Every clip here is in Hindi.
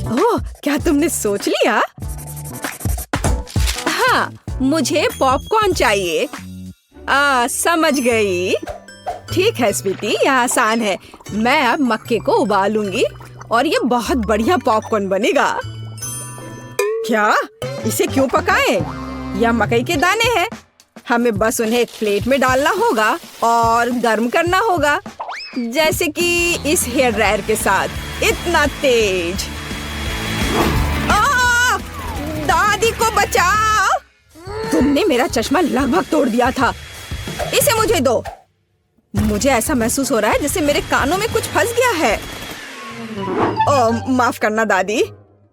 ओह, क्या तुमने सोच लिया? हाँ, मुझे पॉपकॉर्न चाहिए। समझ गई। ठीक है स्वीटी, यह आसान है। मैं अब मक्के को उबालूंगी और ये बहुत बढ़िया पॉपकॉर्न बनेगा। क्या? इसे क्यों पकाएं? यह मकई के दाने हैं। हमें बस उन्हें एक प्लेट में डालना होगा और गर्म करना होगा, जैसे कि इस हेयर ड्रायर के साथ। इतना तेज। दादी को बचाओ! तुमने मेरा चश्मा लगभग तोड़ दिया था। इसे मुझे दो। मुझे ऐसा महसूस हो रहा है जैसे मेरे कानों में कुछ फंस गया है। माफ करना दादी।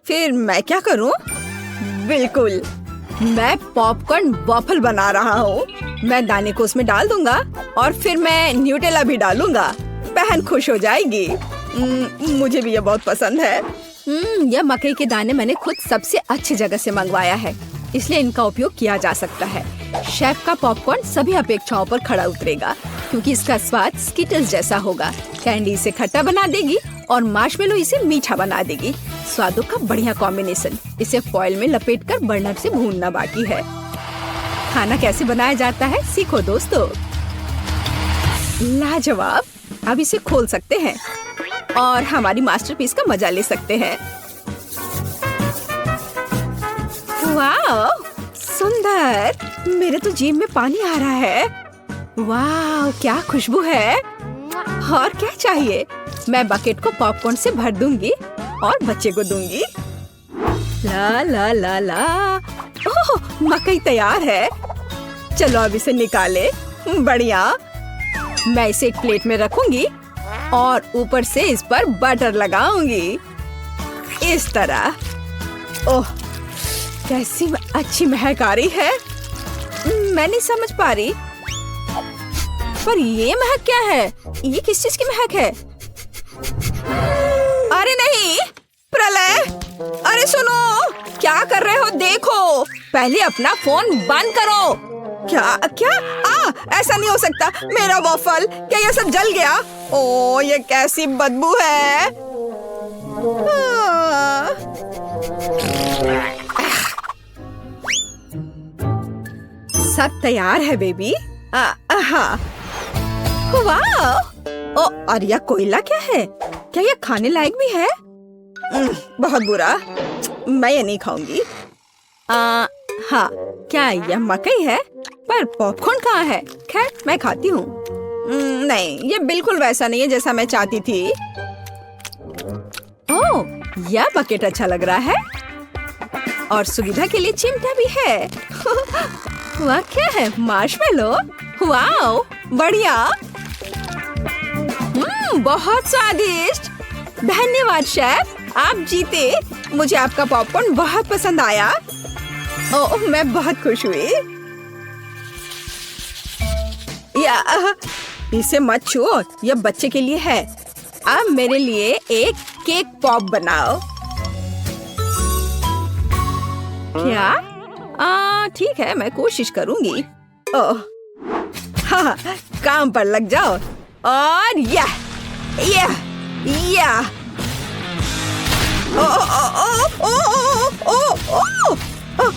फिर मैं क्या करूं? बिल्कुल, मैं पॉपकॉर्न वॉफल बना रहा हूँ। मैं दाने को उसमें डाल दूंगा और फिर मैं न्यूटेला भी डालूंगा। बहन खुश हो जाएगी। मुझे भी ये बहुत पसंद है। यह मकई के दाने मैंने खुद सबसे अच्छी जगह से मंगवाया है, इसलिए इनका उपयोग किया जा सकता है। शेफ का पॉपकॉर्न सभी अपेक्षाओं पर खड़ा उतरेगा, क्योंकि इसका स्वाद स्किटल्स जैसा होगा। कैंडी इसे खट्टा बना देगी और मार्शमेलो इसे मीठा बना देगी। स्वादों का बढ़िया कॉम्बिनेशन। इसे फॉइल में लपेटकर बर्नर से भूनना बाकी है। खाना कैसे बनाया जाता है सीखो दोस्तों। लाजवाब। अब इसे खोल सकते हैं और हमारी मास्टरपीस का मजा ले सकते हैं। वाह, सुंदर। मेरे तो जीभ में पानी आ रहा है। वाह, क्या खुशबू है। और क्या चाहिए? मैं बकेट को पॉपकॉर्न से भर दूंगी और बच्चे को दूंगी। ला ला ला ला। ओह, मकई तैयार है। चलो अब इसे निकाले। बढ़िया। मैं इसे एक प्लेट में रखूंगी और ऊपर से इस पर बटर लगाऊंगी, इस तरह। ओह, कैसी अच्छी महक आ रही है। मैं नहीं समझ पा रही, पर ये महक क्या है? ये किस चीज की महक है? अरे नहीं, प्रलय! अरे सुनो, क्या कर रहे हो? देखो, पहले अपना फोन बंद करो। क्या क्या? ऐसा नहीं हो सकता। मेरा वॉफल, क्या ये सब जल गया? ओ, ये कैसी बदबू है। सब तैयार है बेबी। हाँ। वाह! ओ, और यह कोयला क्या है? क्या यह खाने लायक भी है? बहुत बुरा। मैं ये नहीं खाऊंगी। हाँ, क्या यह मकई है? पर पॉपकॉर्न कहाँ है? खैर, मैं खाती हूँ। नहीं, ये बिल्कुल वैसा नहीं है जैसा मैं चाहती थी। ओह, यह बकेट अच्छा लग रहा है और सुविधा के लिए चिमटा भी है। वह क्या है? मार्शमेलो? वाओ, बढ़िया। बहुत स्वादिष्ट। धन्यवाद शेफ, आप जीते। मुझे आपका पॉपकॉर्न बहुत पसंद आया। ओह, मैं बहुत खुश हुई। इसे मत छुओ, यह बच्चे के लिए है। अब मेरे लिए एक केक पॉप बनाओ। क्या? ठीक है, मैं कोशिश करूंगी। ओह, हाँ, काम पर लग जाओ। और या ओ ओ ओ ओ ओ ओ ओ।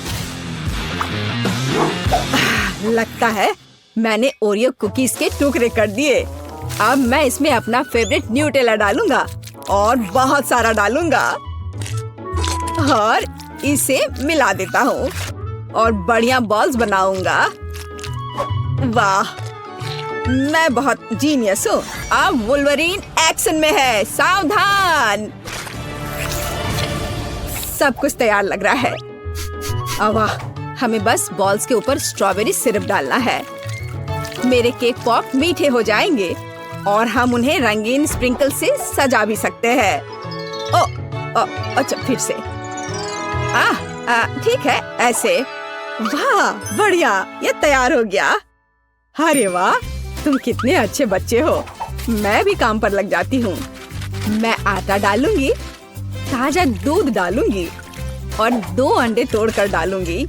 लगता है मैंने ओरियो कुकीज के टुकड़े कर दिए। अब मैं इसमें अपना फेवरेट न्यूटेला डालूंगा और बहुत सारा डालूंगा और इसे मिला देता हूँ और बढ़िया बॉल्स बनाऊंगा। वाह, मैं बहुत जीनियस हूँ। अब वुल्वरीन एक्शन में है, सावधान। सब कुछ तैयार लग रहा है। वाह, हमें बस बॉल्स के ऊपर स्ट्रॉबेरी सिरप डालना है। मेरे केक पॉप मीठे हो जाएंगे और हम उन्हें रंगीन स्प्रिंकल से सजा भी सकते हैं। अच्छा, फिर से। ठीक है, ऐसे। वाह, बढ़िया, ये तैयार हो गया। अरे वाह, तुम कितने अच्छे बच्चे हो। मैं भी काम पर लग जाती हूँ। मैं आटा डालूंगी, ताजा दूध डालूंगी और 2 अंडे तोड़कर डालूंगी।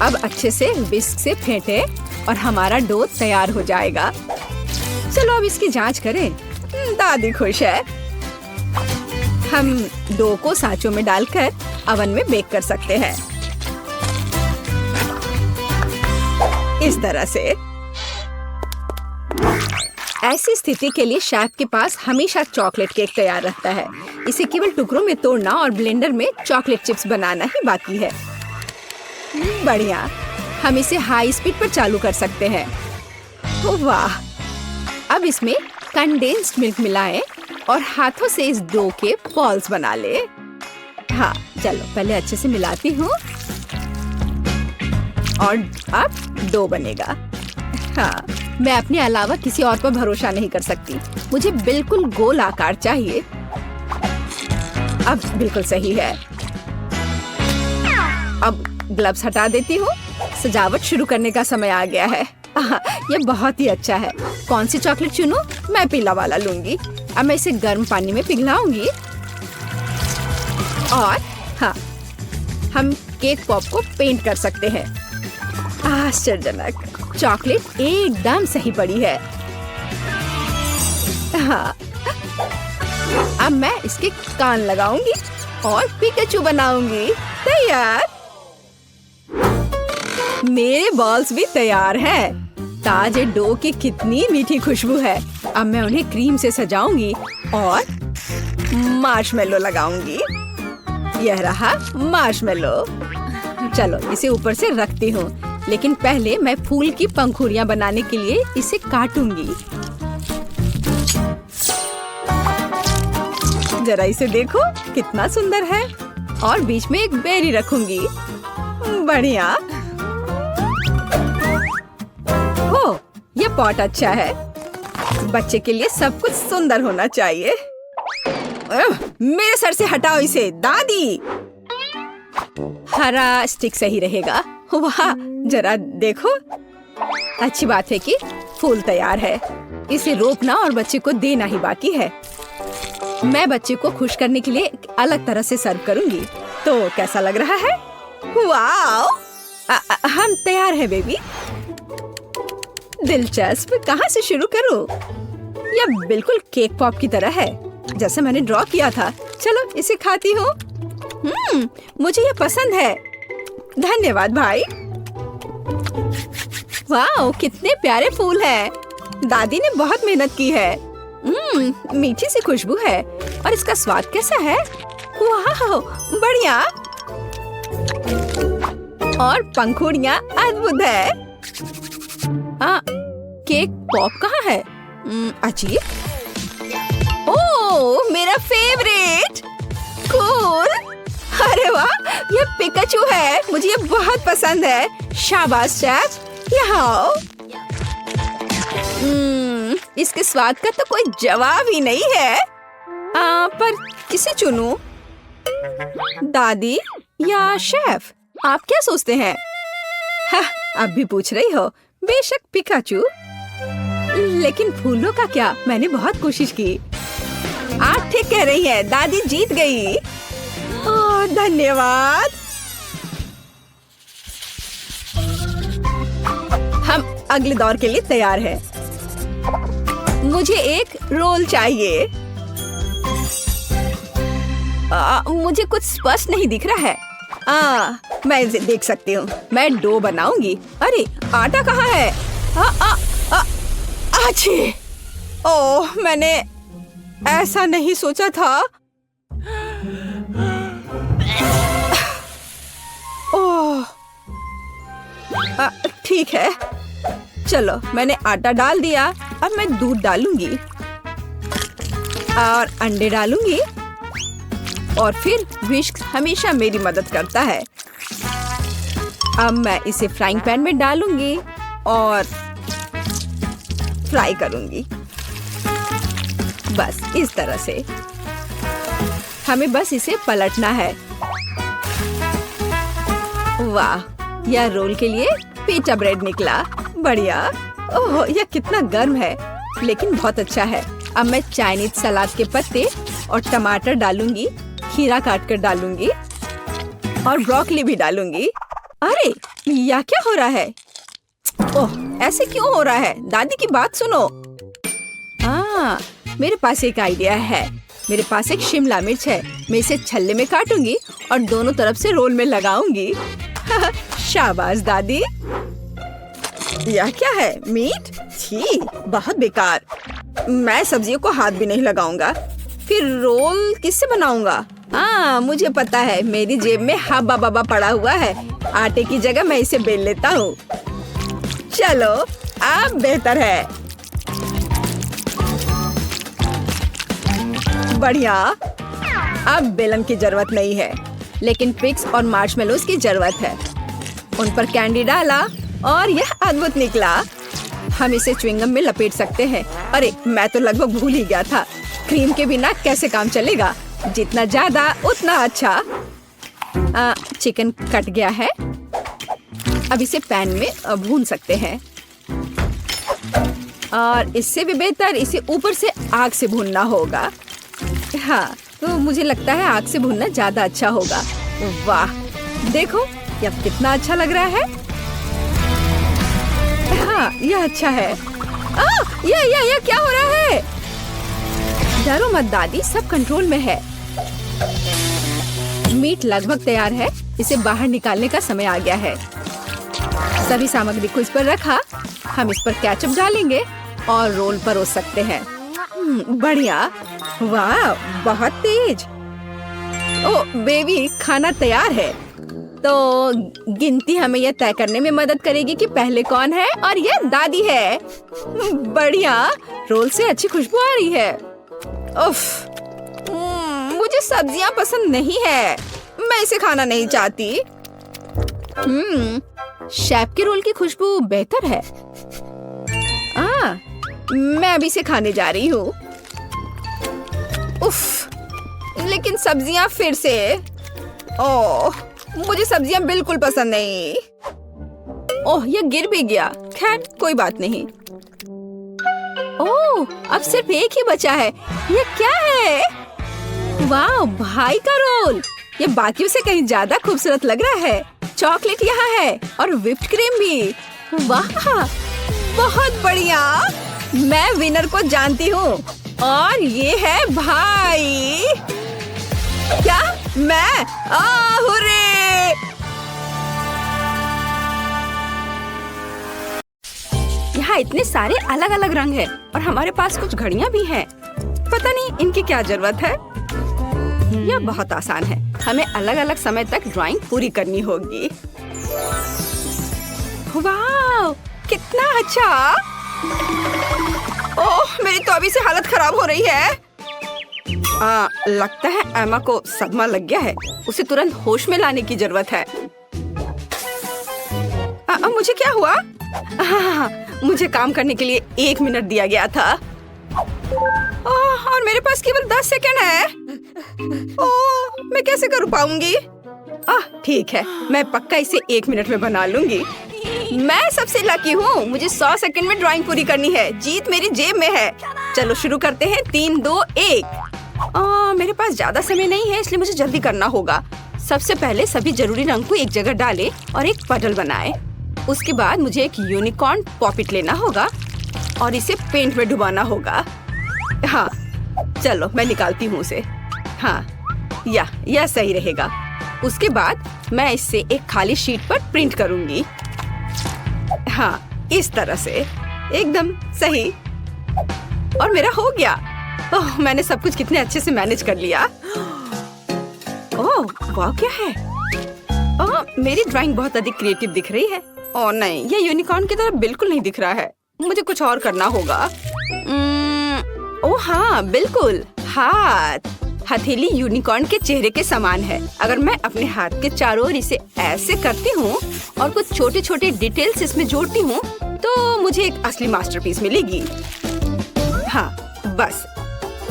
अब अच्छे से विस्क से फेंटे और हमारा डो तैयार हो जाएगा। चलो अब इसकी जांच करें। दादी खुश है। हम डो को सांचों में डालकर अवन में बेक कर सकते हैं। इस तरह से। ऐसी स्थिति के लिए शेफ के पास हमेशा चॉकलेट केक तैयार रहता है। इसे केवल टुकड़ों में तोड़ना और ब्लेंडर में चॉकलेट चिप्स बनाना ही बाकी है। बढ़िया। हम इसे हाई स्पीड पर चालू कर सकते हैं। वाह! अब इसमें कंडेंस्ड मिल्क मिलाएं और हाथों से इस डो के बॉल्स बना ले। हाँ, चलो पहले अच्छे से मिलाती हूँ और अब डो बनेगा। हाँ, मैं अपने अलावा किसी और पर भरोसा नहीं कर सकती। मुझे बिल्कुल गोल आकार चाहिए। अब बिल्कुल सही है। अब ग्लव्स हटा देती हूँ। सजावट शुरू करने का समय आ गया है। ये बहुत ही अच्छा है। कौन सी चॉकलेट चुनूं? मैं पीला वाला लूंगी। अब मैं इसे गर्म पानी में पिघलाऊंगी और हाँ, हम केक पॉप को पेंट कर सकते हैं। आश्चर्यजनक, चॉकलेट एकदम सही पड़ी है। हाँ, अब मैं इसके कान लगाऊंगी और पिकाचू बनाऊंगी। तैयार। मेरे बॉल्स भी तैयार हैं। ताजे डो की कितनी मीठी खुशबू है। अब मैं उन्हें क्रीम से सजाऊंगी और मार्शमेलो लगाऊंगी। यह रहा मार्शमेलो। चलो इसे ऊपर से रखती हूँ, लेकिन पहले मैं फूल की पंखुड़ियाँ बनाने के लिए इसे काटूंगी। जरा इसे देखो, कितना सुंदर है। और बीच में एक बेरी रखूंगी। बढ़िया। ओह, ये पॉट अच्छा है। बच्चे के लिए सब कुछ सुंदर होना चाहिए। मेरे सर से हटाओ इसे, दादी। हरा स्टिक सही रहेगा। वाह, जरा देखो। अच्छी बात है कि फूल तैयार है। इसे रोपना और बच्चे को देना ही बाकी है। मैं बच्चे को खुश करने के लिए अलग तरह से सर्व करूंगी। तो कैसा लग रहा है? वाह! हम तैयार हैं बेबी। दिलचस्प। कहाँ से शुरू करूं? यह बिल्कुल केक पॉप की तरह है, जैसे मैंने ड्रॉ किया था। चलो इसे खाती हूँ। मुझे यह पसंद है। धन्यवाद भाई। वाह, कितने प्यारे फूल हैं। दादी ने बहुत मेहनत की है। मीठी सी खुशबू है। और इसका स्वाद कैसा है? वाह, बढ़िया। और पंखुड़ियाँ अद्भुत है। केक पॉप कहाँ है? अजीब। ओह, मेरा फेवरेट। कूल। अरे वाह, ये पिकाचू है। मुझे ये बहुत पसंद है। शाबाश शेफ, यहाँ आओ। इसके स्वाद का तो कोई जवाब ही नहीं है। पर किसे चुनूं? दादी या शेफ? आप क्या सोचते हैं? अब भी पूछ रही हो? बेशक पिकाचू। लेकिन फूलों का क्या? मैंने बहुत कोशिश की। आप ठीक कह रही हैं, दादी जीत गई। धन्यवाद। हम अगले दौर के लिए तैयार हैं। मुझे एक रोल चाहिए। मुझे कुछ स्पष्ट नहीं दिख रहा है। मैं इसे देख सकती हूँ। मैं डो बनाऊंगी। अरे आटा कहाँ है? आछी! ओह, मैंने ऐसा नहीं सोचा था। ओह, ठीक है। चलो, मैंने आटा डाल दिया। अब मैं दूध डालूंगी और अंडे डालूंगी। और फिर विस्क हमेशा मेरी मदद करता है। अब मैं इसे फ्राइंग पैन में डालूंगी और फ्राई करूंगी। बस इस तरह से। हमें बस इसे पलटना है। वाह, यह रोल के लिए पिटा ब्रेड निकला। बढ़िया। ओह, यह कितना गर्म है, लेकिन बहुत अच्छा है। अब मैं चाइनीज सलाद के पत्ते और टमाटर डालूंगी। खीरा काट कर डालूंगी और ब्रोकली भी डालूंगी। अरे, यह क्या हो रहा है? ओह, ऐसे क्यों हो रहा है? दादी की बात सुनो। मेरे पास एक आइडिया है। मेरे पास एक शिमला मिर्च है। मैं इसे छल्ले में काटूंगी और दोनों तरफ से रोल में लगाऊंगी। शाबाश दादी। यह क्या है? मीट? छी, बहुत बेकार। मैं सब्जियों को हाथ भी नहीं लगाऊंगा। फिर रोल किससे बनाऊंगा? हाँ, मुझे पता है। मेरी जेब में हब्बा बब्बा पड़ा हुआ है। आटे की जगह मैं इसे बेल लेता हूँ। चलो, अब बेहतर है। बढ़िया। अब बेलन की जरूरत नहीं है, लेकिन पिग्स और मार्शमेलोज की जरूरत है। उन पर कैंडी डाला और यह अद्भुत निकला। हम इसे च्युइंगम में लपेट सकते हैं। अरे, मैं तो लगभग भूल ही गया था। क्रीम के बिना कैसे काम चलेगा? जितना ज्यादा उतना अच्छा। चिकन कट गया है। अब इसे पैन में भून सकते हैं। और इससे भी बेहतर इसे ऊपर से आग से भूनना होगा। हाँ, तो मुझे लगता है आग से भूनना ज्यादा अच्छा होगा। वाह, देखो यह कितना अच्छा लग रहा है। हाँ, यह अच्छा है। यह क्या हो रहा है? डरो मत दादी, सब कंट्रोल में है। मीट लगभग तैयार है। इसे बाहर निकालने का समय आ गया है। सभी सामग्री को इस पर रखा। हम इस पर केचप डालेंगे और रोल परोस सकते हैं। बढ़िया। वाह, बहुत तेज। ओह बेबी, खाना तैयार है। तो गिनती हमें यह तय करने में मदद करेगी कि पहले कौन है, और यह दादी है। बढ़िया, रोल से अच्छी खुशबू आ रही है। उफ, मुझे सब्जियां पसंद नहीं है। मैं इसे खाना नहीं चाहती। शेफ के रोल की खुशबू बेहतर है। मैं अभी इसे खाने जा रही हूँ। उफ, लेकिन सब्जियां फिर से। ओह, मुझे सब्जियां बिल्कुल पसंद नहीं। ओह, यह गिर भी गया। खैर, कोई बात नहीं। ओह, अब सिर्फ एक ही बचा है। ये क्या है? वाह, भाई का रोल। ये बाकियों से कहीं ज्यादा खूबसूरत लग रहा है। चॉकलेट यहाँ है और व्हिप्ड क्रीम भी। वाह, बहुत बढ़िया। मैं विनर को जानती हूँ और ये है भाई। क्या? मैं? हुर्रे! यहाँ इतने सारे अलग अलग रंग हैं और हमारे पास कुछ घड़ियाँ भी हैं। पता नहीं इनकी क्या जरूरत है। यह बहुत आसान है। हमें अलग अलग समय तक ड्राइंग पूरी करनी होगी। वाह, कितना अच्छा। ओह, मेरी तो अभी से हालत खराब हो रही है। लगता है एमा को सदमा लग गया है। उसे तुरंत होश में लाने की जरूरत है। मुझे क्या हुआ? मुझे काम करने के लिए 1 मिनट दिया गया था। और मेरे पास केवल 10 सेकंड है। ओह, मैं कैसे कर पाऊंगी? ठीक है, मैं पक्का इसे 1 मिनट में बना लूंगी। मैं सबसे लकी हूँ। मुझे 100 सेकंड में ड्राइंग पूरी करनी है। जीत मेरी जेब में है। चलो शुरू करते हैं। 3, 2, 1। मेरे पास ज्यादा समय नहीं है, इसलिए मुझे जल्दी करना होगा। सबसे पहले सभी जरूरी रंग को एक जगह डालें और एक पटल बनाएं। उसके बाद मुझे एक यूनिकॉर्न पॉपिट लेना होगा और इसे पेंट में डुबाना होगा। हाँ, चलो मैं निकालती हूँ उसे। हाँ, यह सही रहेगा। उसके बाद मैं इससे एक खाली शीट पर प्रिंट करूंगी। हाँ, इस तरह से एकदम सही। और मेरा हो गया। ओह, मैंने सब कुछ कितने अच्छे से मैनेज कर लिया। ओह, वाह, क्या है? मेरी ड्राइंग बहुत अधिक क्रिएटिव दिख रही है। ओह नहीं, ये यूनिकॉर्न की तरह बिल्कुल नहीं दिख रहा है। मुझे कुछ और करना होगा। ओह हाँ, बिल्कुल। हाथ। हथेली यूनिकॉर्न के चेहरे के समान है। अगर मैं अपने हाथ के चारों ओर इसे ऐसे करती हूँ और कुछ छोटे छोटे डिटेल्स इसमें जोड़ती हूँ तो मुझे एक असली मास्टरपीस मिलेगी। हाँ, बस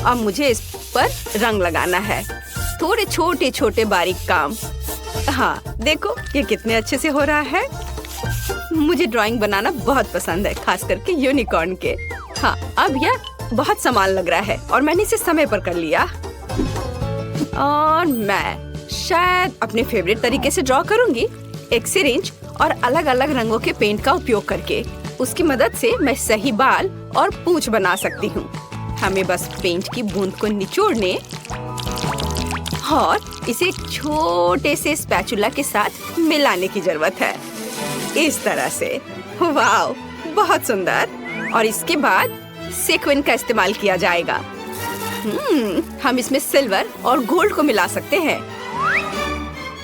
अब मुझे इस पर रंग लगाना है। थोड़े छोटे छोटे बारीक काम। हाँ, देखो ये कितने अच्छे से हो रहा है। मुझे ड्राइंग बनाना बहुत पसंद है, खास करके यूनिकॉर्न के। हाँ, अब यह बहुत समान लग रहा है और मैंने इसे समय पर कर लिया। और मैं शायद अपने फेवरेट तरीके से ड्रॉ करूंगी, एक सिरिंज और अलग अलग रंगों के पेंट का उपयोग करके। उसकी मदद से मैं सही बाल और पूंछ बना सकती हूँ। हमें बस पेंट की बूंद को निचोड़ने और इसे एक छोटे से स्पैचुला के साथ मिलाने की जरूरत है। इस तरह से। वाव, बहुत सुंदर। और इसके बाद सीक्वेंस का इस्तेमाल किया जाएगा। हम इसमें सिल्वर और गोल्ड को मिला सकते हैं।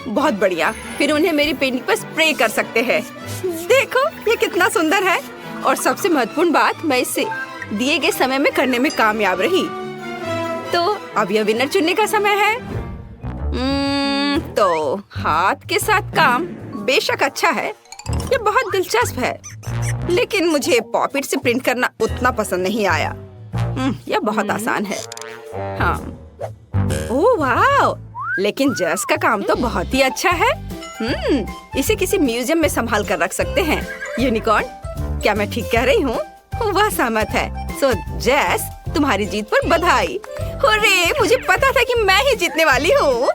बहुत बढ़िया। फिर उन्हें मेरी पेंटिंग पर स्प्रे कर सकते हैं। देखो ये कितना सुंदर है। और सबसे महत्वपूर्ण बात, मैं इसे दिए गए समय में करने में कामयाब रही। तो अब यह विनर चुनने का समय है। तो हाथ के साथ काम बेशक अच्छा है, ये बहुत दिलचस्प है, लेकिन मुझे पॉपिट से प्रिंट करना उतना पसंद नहीं आया। यह बहुत आसान है। हाँ। ओह वाह, लेकिन जस का काम तो बहुत ही अच्छा है। इसे किसी म्यूजियम में संभाल कर रख सकते हैं। यूनिकॉर्न, क्या मैं ठीक कह रही हूँ? वह सहमत है। सो जेस, तुम्हारी जीत पर बधाई। अरे, मुझे पता था कि मैं ही जीतने वाली हूँ।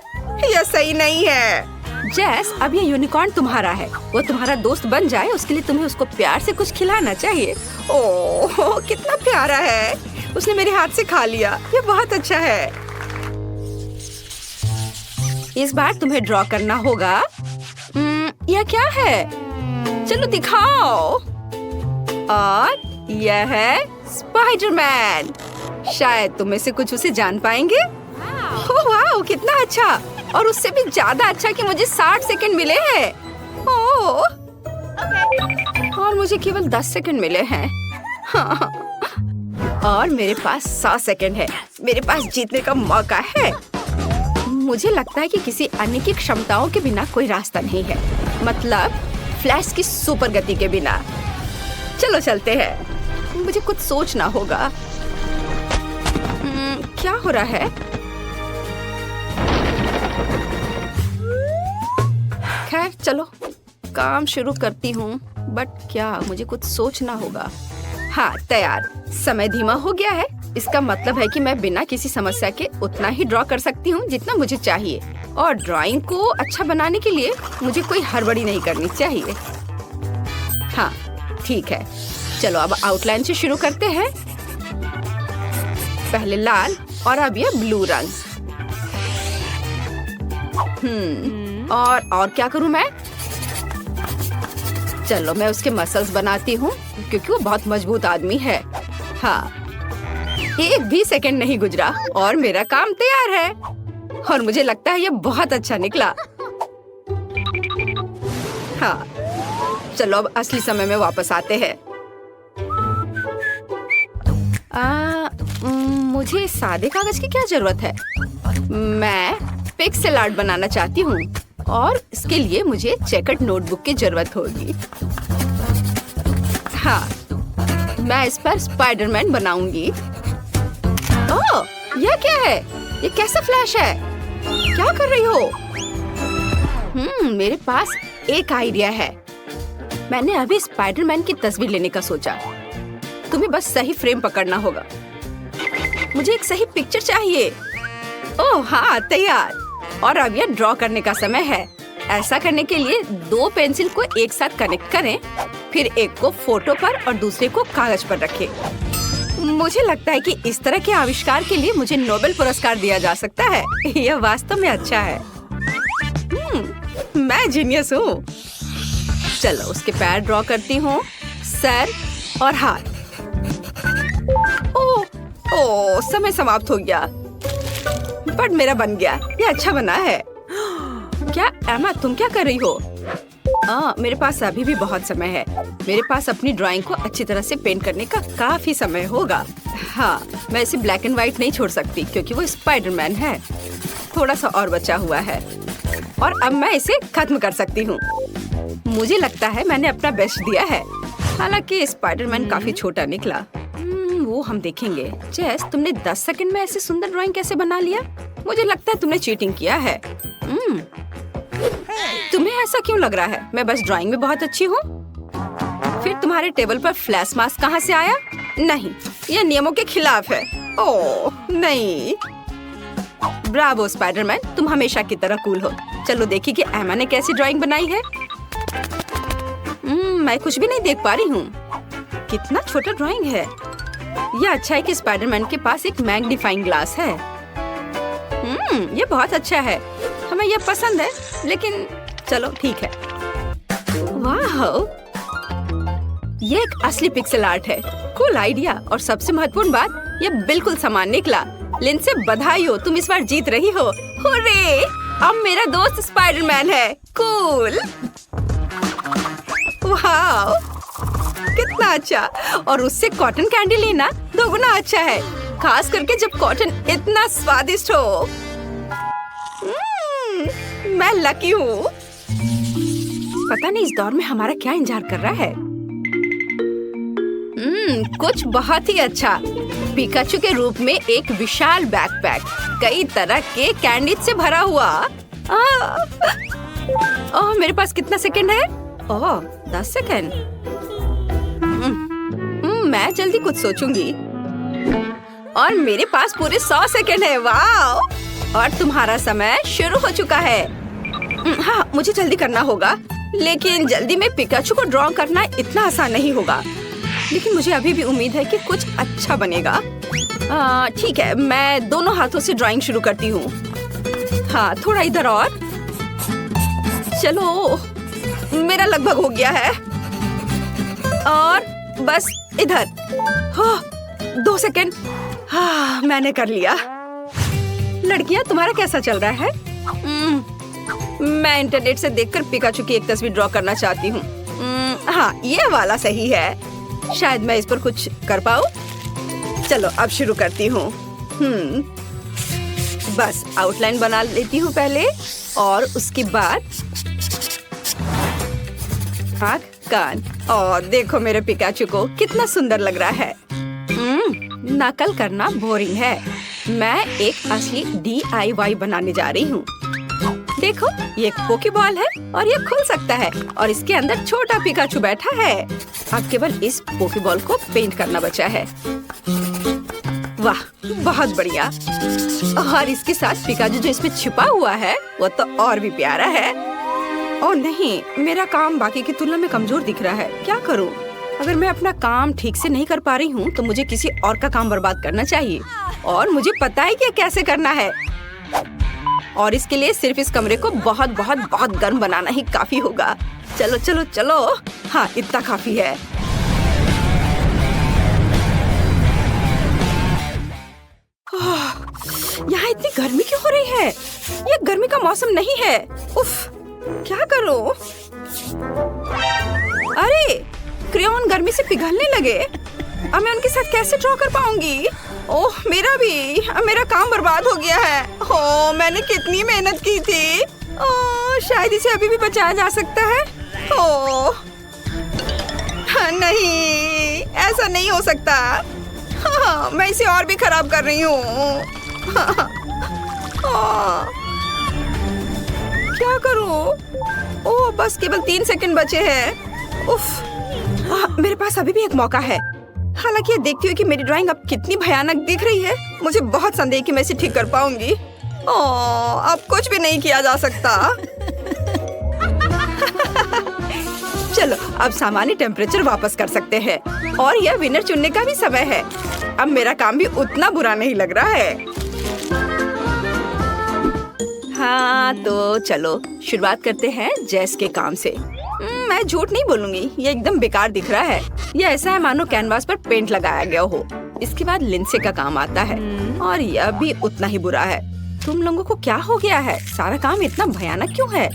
यह सही नहीं है। जेस, अब ये यूनिकॉर्न तुम्हारा है। वो तुम्हारा दोस्त बन जाए उसके लिए तुम्हें उसको प्यार से कुछ खिलाना चाहिए। ओह, कितना प्यारा है। उसने मेरे हाथ से खा लिया। ये बहुत अच्छा है। इस बार तुम्हें ड्रॉ करना होगा। यह क्या है? चलो दिखाओ। और यह है स्पाइडरमैन। शायद तुम में से कुछ उसे जान पाएंगे। ओह वाह, कितना अच्छा। और उससे भी ज्यादा अच्छा कि मुझे 60 सेकंड मिले हैं। ओह, और मुझे केवल 10 सेकंड मिले हैं। हाँ। और मेरे पास 100 सेकंड है। मेरे पास जीतने का मौका है। मुझे लगता है कि किसी अन्य की क्षमताओं के बिना कोई रास्ता नहीं है। मतलब फ्लैश की सुपर गति के बिना। चलो चलते हैं। मुझे कुछ सोचना होगा। क्या हो रहा है? खैर चलो, काम शुरू करती हूँ। बट क्या, मुझे कुछ सोचना होगा। हाँ, तैयार। समय धीमा हो गया है। इसका मतलब है कि मैं बिना किसी समस्या के उतना ही ड्रॉ कर सकती हूँ जितना मुझे चाहिए। और ड्राइंग को अच्छा बनाने के लिए मुझे कोई हड़बड़ी नहीं करनी चाहिए। हाँ, ठीक है। चलो अब आउटलाइन से शुरू करते हैं। पहले लाल और अब ये ब्लू रंग। और क्या करूं मैं? चलो मैं उसके मसल्स बनाती हूँ क्योंकि वो बहुत मजबूत आदमी है। हाँ, एक भी सेकंड नहीं गुजरा और मेरा काम तैयार है। और मुझे लगता है ये बहुत अच्छा निकला। हाँ, चलो अब असली समय में वापस आते हैं। मुझे सादे कागज की क्या जरूरत है? मैं पिक्सेल आर्ट बनाना चाहती हूँ और इसके लिए मुझे चेकर्ड नोटबुक की जरूरत होगी। हाँ, मैं इस पर स्पाइडरमैन बनाऊंगी। ओह, यह क्या है? ये कैसा फ्लैश है? क्या कर रही हो? मेरे पास एक आइडिया है। मैंने अभी स्पाइडरमैन की तस्वीर लेने का सोचा। तुम्हें बस सही फ्रेम पकड़ना होगा। मुझे एक सही पिक्चर चाहिए। ओह हाँ, तैयार। और अब यह ड्रॉ करने का समय है। ऐसा करने के लिए 2 पेंसिल को एक साथ कनेक्ट करें, फिर एक को फोटो पर और दूसरे को कागज पर रखें। मुझे लगता है कि इस तरह के आविष्कार के लिए मुझे नोबेल पुरस्कार दिया जा सकता है। यह वास्तव में अच्छा है। मैं जीनियस हूँ। चलो उसके पैर ड्रॉ करती हूँ, सर और हाथ। ओह, समय समाप्त हो गया। बट मेरा बन गया। ये अच्छा बना है। क्या एमा, तुम क्या कर रही हो? मेरे पास अभी भी बहुत समय है। मेरे पास अपनी ड्राइंग को अच्छी तरह से पेंट करने का काफी समय होगा। हाँ, मैं इसे ब्लैक एंड व्हाइट नहीं छोड़ सकती क्योंकि वो स्पाइडरमैन है। थोड़ा सा और बचा हुआ है और अब मैं इसे खत्म कर सकती हूँ। मुझे लगता है मैंने अपना बेस्ट दिया है। हालांकि स्पाइडरमैन काफी छोटा निकला। वो हम देखेंगे। जेस, तुमने 10 सेकंड में ऐसी सुंदर ड्राइंग कैसे बना लिया? मुझे लगता है तुमने चीटिंग किया है। तुम्हें ऐसा क्यों लग रहा है? मैं बस ड्राइंग में बहुत अच्छी हूँ। फिर तुम्हारे टेबल पर फ्लैश मास्क कहाँ से आया? नहीं, यह नियमों के खिलाफ है। ओह नहीं। ब्रावो स्पाइडरमैन, तुम हमेशा की तरह कूल हो। चलो देखिए कि एमा ने कैसी ड्राइंग बनाई है। मैं कुछ भी नहीं देख पा रही हूँ। कितना छोटा ड्राइंग है। यह अच्छा है कि स्पाइडरमैन के पास एक मैग्नीफाइंग ग्लास है। ये बहुत अच्छा है, हमें यह पसंद है, लेकिन चलो ठीक है। वाह, ये एक असली पिक्सेल आर्ट है। Cool idea. और सबसे महत्वपूर्ण बात, ये बिल्कुल सामान निकला। लिंडसे बधाई हो, तुम इस बार जीत रही हो। हुर्रे! अब मेरा दोस्त स्पाइडरमैन है। कूल। वाह, कितना अच्छा। और उससे कॉटन कैंडी लेना दोगुना अच्छा है, खास करके जब कॉटन इतना स्वादिष्ट हो। मैं लकी हूँ। पता नहीं इस दौर में हमारा क्या इंतजार कर रहा है। कुछ बहुत ही अच्छा। पिकाचू के रूप में एक विशाल बैकपैक, कई तरह के कैंडी से भरा हुआ। मेरे पास कितना सेकंड है? 10 सेकंड। मैं जल्दी कुछ सोचूंगी। और मेरे पास पूरे 100 सेकंड है। वाह! और तुम्हारा समय शुरू हो चुका है। हाँ, मुझे जल्दी करना होगा, लेकिन जल्दी में पिकाचू को ड्रॉ करना इतना आसान नहीं होगा। लेकिन मुझे अभी भी उम्मीद है कि कुछ अच्छा बनेगा। ठीक है, मैं दोनों हाथों से ड्राइंग शुरू करती हूँ। हाँ, थोड़ा इधर और। चलो, मेरा लगभग हो गया है। और बस इधर। 2 सेकंड। हाँ, मैंने कर लिया। लड़कियाँ, तुम्हारा कैसा चल रहा है? मैं इंटरनेट से देखकर पिकाचू की एक तस्वीर ड्रॉ करना चाहती हूँ। हाँ, ये वाला सही है। शायद मैं इस पर कुछ कर पाऊँ। चलो, अब शुरू करती हूँ। बस आउटलाइन बना लेती हूँ पहले, और उसके बाद आँख, कान। और देखो मेरे पिकाचू को कितना सुंदर लग रहा है। नकल करना बोरिंग है। मैं एक असली DIY बनाने जा रही हूँ। देखो, ये एक पोकेबॉल है और ये खुल सकता है, और इसके अंदर छोटा पिकाचू बैठा है। अब केवल इस पोकेबॉल को पेंट करना बचा है। वाह, बहुत बढ़िया। और इसके साथ पिकाचू जो इसमें छिपा हुआ है वो तो और भी प्यारा है। ओह नहीं, मेरा काम बाकी की तुलना में कमजोर दिख रहा है। क्या करूं? अगर मैं अपना काम ठीक से नहीं कर पा रही हूँ तो मुझे किसी और का काम बर्बाद करना चाहिए, और मुझे पता है कि कैसे करना है। और इसके लिए सिर्फ इस कमरे को बहुत बहुत बहुत गर्म बनाना ही काफी होगा। चलो चलो चलो। हाँ, इतना काफी है। यहाँ इतनी गर्मी क्यों हो रही है? ये गर्मी का मौसम नहीं है। उफ, क्या करूं? अरे, क्रेयॉन गर्मी से पिघलने लगे। अब मैं उनके साथ कैसे ड्रॉ कर पाऊंगी? ओह, मेरा काम बर्बाद हो गया है। ओह, मैंने कितनी मेहनत की थी। ओह, शायद इसे अभी भी बचाया जा सकता है। ओह नहीं, ऐसा नहीं हो सकता। हाँ, मैं इसे और भी खराब कर रही हूँ। क्या करूँ? ओह, बस केवल 3 सेकंड बचे हैं। उफ, मेरे पास अभी भी एक मौका है। हालांकि ये देखती हूँ कि मेरी ड्राइंग अब कितनी भयानक दिख रही है। मुझे बहुत संदेह कि मैं इसे ठीक कर पाऊंगी। ओह, अब कुछ भी नहीं किया जा सकता। चलो, अब सामान्य टेम्परेचर वापस कर सकते हैं, और यह विनर चुनने का भी समय है। अब मेरा काम भी उतना बुरा नहीं लग रहा है। हाँ, तो चलो शुरुआत करते हैं जेस के काम से। मैं झूठ नहीं बोलूंगी, ये एकदम बेकार दिख रहा है। ये ऐसा है मानो कैनवास पर पेंट लगाया गया हो। इसके बाद लिंडसे का काम आता है, और यह भी उतना ही बुरा है। तुम लोगों को क्या हो गया है? सारा काम इतना भयानक क्यों है?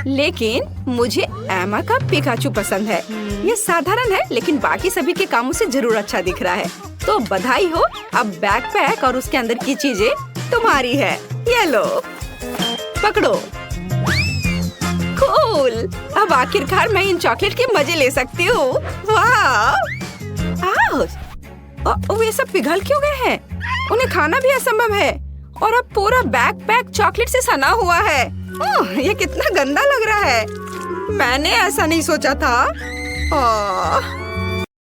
लेकिन मुझे एमा का पिकाचू पसंद है। ये साधारण है, लेकिन बाकी सभी के कामों से जरूर अच्छा दिख रहा है। तो बधाई हो, अब बैकपैक और उसके अंदर की चीजें तुम्हारी है। ये लो, पकड़ो। कूल, अब आखिरकार मैं इन चॉकलेट के मजे ले सकती हूँ। वाह! वे सब पिघल क्यों गए हैं? उन्हें खाना भी असंभव है। और अब पूरा बैकपैक चॉकलेट से सना हुआ है। ये कितना गंदा लग रहा है। मैंने ऐसा नहीं सोचा था।